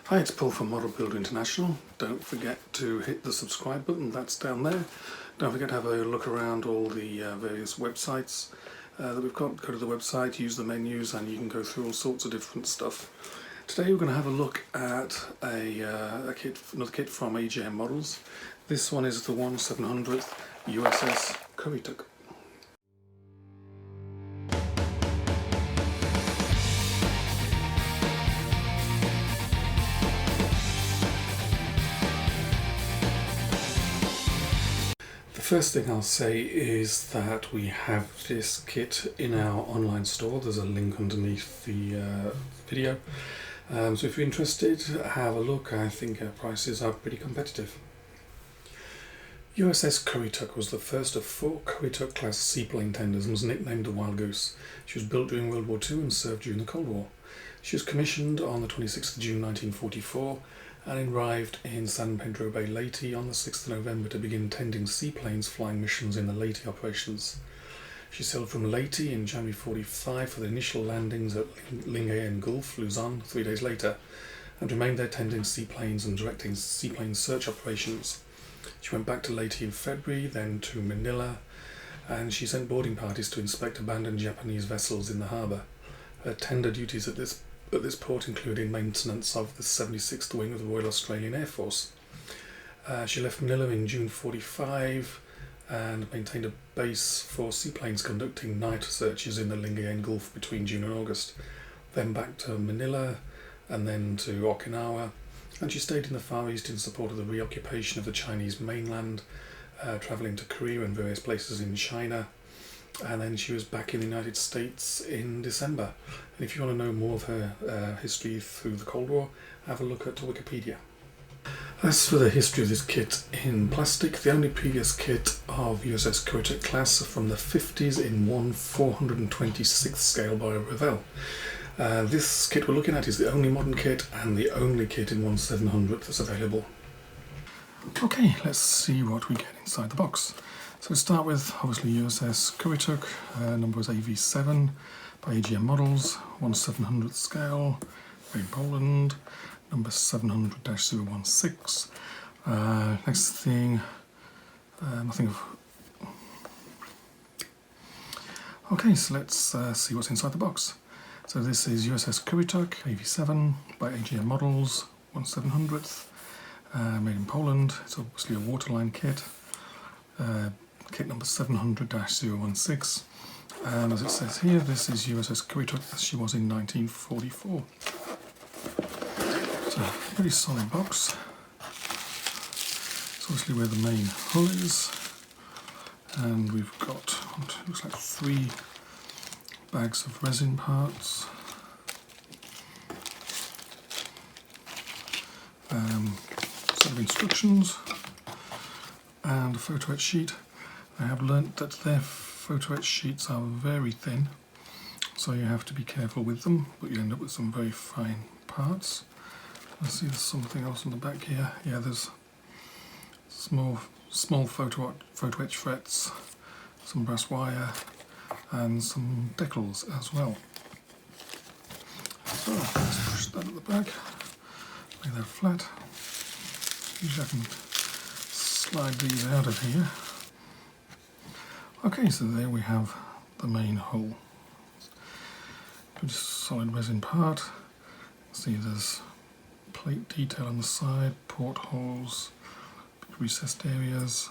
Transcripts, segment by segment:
Hi, it's Paul from Model Builder International. Don't forget to hit the subscribe button, that's down there. Don't forget to have a look around all the various websites that we've got. Go to the website, use the menus, and you can go through all sorts of different stuff. Today we're going to have a look at another kit from AJM Models. This one is the 1/700th USS Currituck. The first thing I'll say is that we have this kit in our online store. There's a link underneath the video. So if you're interested, have a look. I think our prices are pretty competitive. USS Currituck was the first of 4 Currituck class seaplane tenders and was nicknamed the Wild Goose. She was built during World War II and served during the Cold War. She was commissioned on the 26th of June 1944 and arrived in San Pedro Bay, Leyte on the 6th of November to begin tending seaplanes flying missions in the Leyte operations. She sailed from Leyte in January 45 for the initial landings at Lingayen Gulf, Luzon, 3 days later, and remained there tending seaplanes and directing seaplane search operations. She went back to Leyte in February, then to Manila, and she sent boarding parties to inspect abandoned Japanese vessels in the harbour. Her tender duties at this port included maintenance of the 76th Wing of the Royal Australian Air Force. She left Manila in June 45 and maintained a base for seaplanes conducting night searches in the Lingayen Gulf between June and August. Then back to Manila and then to Okinawa, and she stayed in the Far East in support of the reoccupation of the Chinese mainland, travelling to Korea and various places in China. And then she was back in the United States in December. And if you want to know more of her history through the Cold War, have a look at Wikipedia. As for the history of this kit in plastic, the only previous kit of USS Currituck class from the 50s in 1/426th scale by Revell. This kit we're looking at is the only modern kit and the only kit in 1/700th that's available. Okay, let's see what we get inside the box. So we start with obviously USS Currituck, number is AV7 by AJM Models, 1/700th scale, made in Poland, number 700-016. Next thing, nothing of. Okay, so let's see what's inside the box. So this is USS Currituck, AV7 by AJM Models, 1/700th, made in Poland. It's obviously a waterline kit. Kit number 700-016, and as it says here, this is USS Currituck as she was in 1944. It's a pretty solid box. It's obviously where the main hull is, and we've got, looks like 3 bags of resin parts. Set of instructions and a photo etch sheet. I have learnt that their photo etch sheets are very thin, so you have to be careful with them, but you end up with some very fine parts. I see there's something else on the back here. Yeah, there's small photo etch frets, some brass wire, and some decals as well. So let's push that at the back, lay that flat. Usually I can slide these out of here. Okay, so there we have the main hull. Pretty solid resin part. See, there's plate detail on the side, portholes, big recessed areas,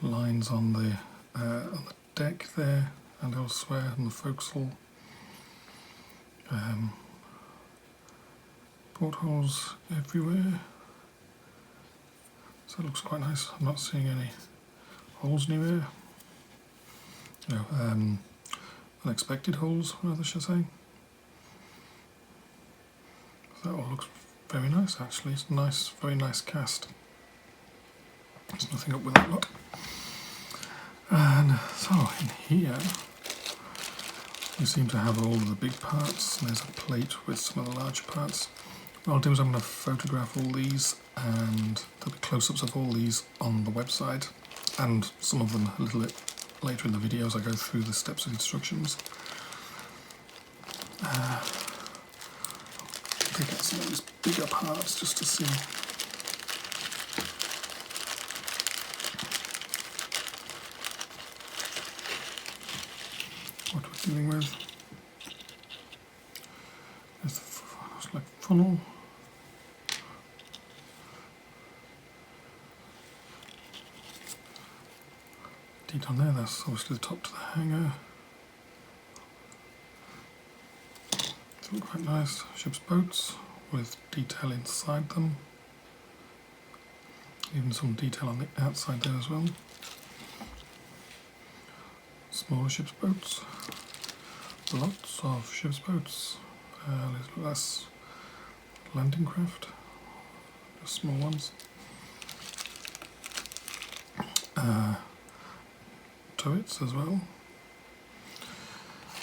lines on the deck there and elsewhere on the forecastle. Portholes everywhere. So it looks quite nice. I'm not seeing any holes anywhere. No, unexpected holes, rather, should I say. That all looks very nice, actually. It's nice, very nice cast. There's nothing up with that lot. And so in here, we seem to have all of the big parts. There's a plate with some of the larger parts. What I'll do is I'm going to photograph all these, and there'll be close-ups of all these on the website, and some of them a little bit later in the video as I go through the steps of instructions. take out some of these bigger parts just to see what we're dealing with. There's the like funnel. Detail there, that's obviously the top to the hanger. They look quite nice. Ship's boats with detail inside them. Even some detail on the outside there as well. Smaller ship's boats. Lots of ship's boats. Less landing craft. Just small ones. Turrets as well.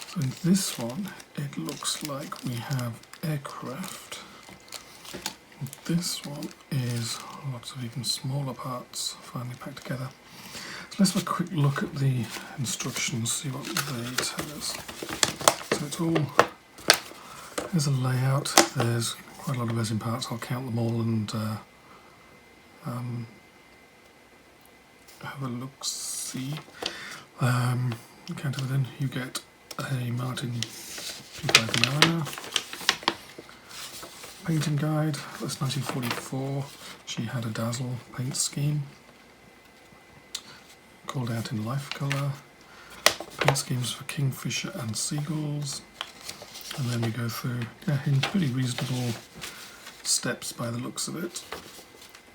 So in this one, it looks like we have aircraft. This one is lots of even smaller parts finally packed together. So let's have a quick look at the instructions, see what they tell us. So it's all, there's a layout, there's quite a lot of resin parts, I'll count them all and have a look-see. Count everything. You get a Martin P5 Mariner painting guide. That's 1944. She had a Dazzle paint scheme called out in life colour. Paint schemes for kingfisher and seagulls. And then we go through in pretty reasonable steps by the looks of it.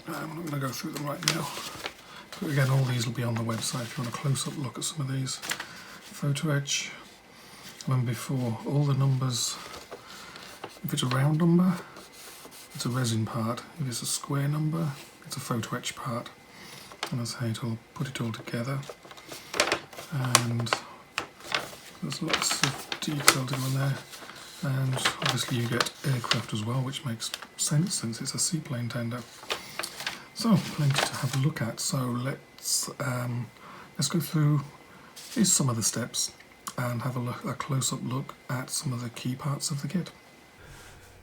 I'm not going to go through them right now. But again, all these will be on the website if you want a close-up look at some of these. Photo etch. Remember before, all the numbers, if it's a round number, it's a resin part. If it's a square number, it's a photo etch part. And that's how it'll put it all together. And there's lots of detail to go in there. And obviously you get aircraft as well, which makes sense since it's a seaplane tender. So, plenty to have a look at. So let's go through some of the steps and have a close-up look at some of the key parts of the kit.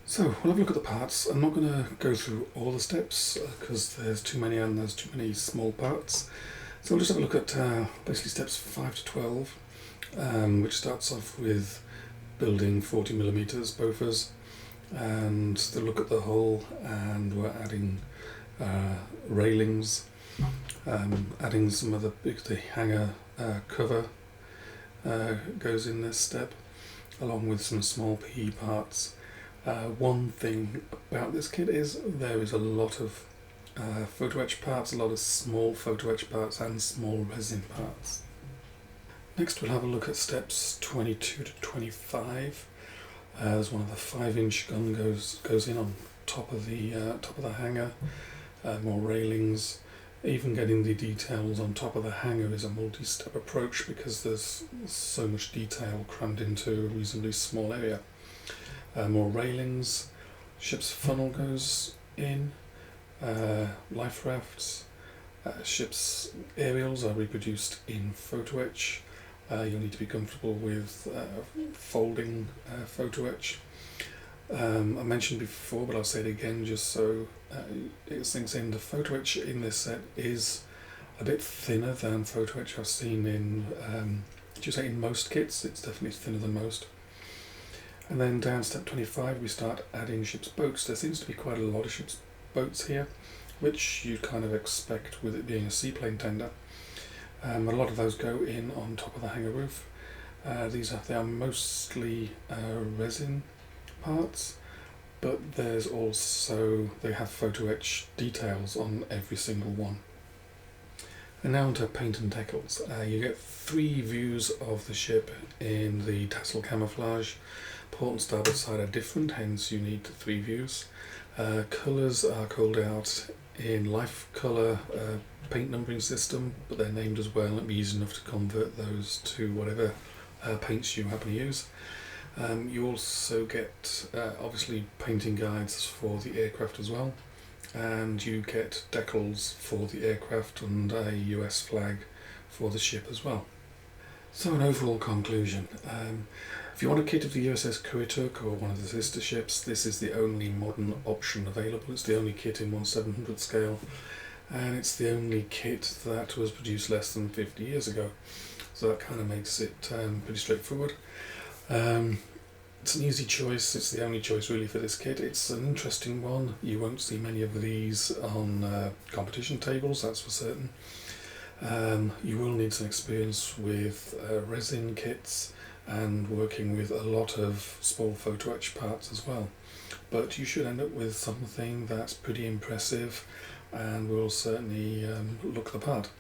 So we'll have a look at the parts. I'm not going to go through all the steps because there's too many and there's too many small parts. So we'll just have a look at basically steps 5 to 12, which starts off with building 40mm bofas, and the look at the hull, and we're adding railings, adding some of the hangar cover goes in this step, along with some small PE parts. One thing about this kit is there is a lot of photo etch parts, a lot of small photo etch parts and small resin parts. Next we'll have a look at steps 22 to 25. There's one of the 5-inch gun goes in on top of the hangar. More railings. Even getting the details on top of the hangar is a multi-step approach because there's so much detail crammed into a reasonably small area. More railings. Ship's funnel goes in. Life rafts. Ship's aerials are reproduced in photo etch. You'll need to be comfortable with folding photo etch. I mentioned before, but I'll say it again just so it sinks in. The photo etch in this set is a bit thinner than photo etch I've seen in most kits. It's definitely thinner than most. And then down step 25 we start adding ship's boats. There seems to be quite a lot of ship's boats here, which you'd kind of expect with it being a seaplane tender. A lot of those go in on top of the hangar roof. They are mostly resin parts, but there's also, they have photo etch details on every single one. And now onto paint and decals. You get 3 views of the ship in the tassel camouflage. Port and starboard side are different, hence you need 3 views. Colours are called out in life colour paint numbering system, but they're named as well, and it'll be easy enough to convert those to whatever paints you happen to use. You also get obviously painting guides for the aircraft as well, and you get decals for the aircraft and a US flag for the ship as well. So an overall conclusion. If you want a kit of the USS Currituck or one of the sister ships, this is the only modern option available. It's the only kit in 1/700 scale, and it's the only kit that was produced less than 50 years ago. So that kind of makes it pretty straightforward. It's an easy choice. It's the only choice really for this kit. It's an interesting one. You won't see many of these on competition tables, that's for certain. You will need some experience with resin kits and working with a lot of small photo etch parts as well. But you should end up with something that's pretty impressive and will certainly look the part.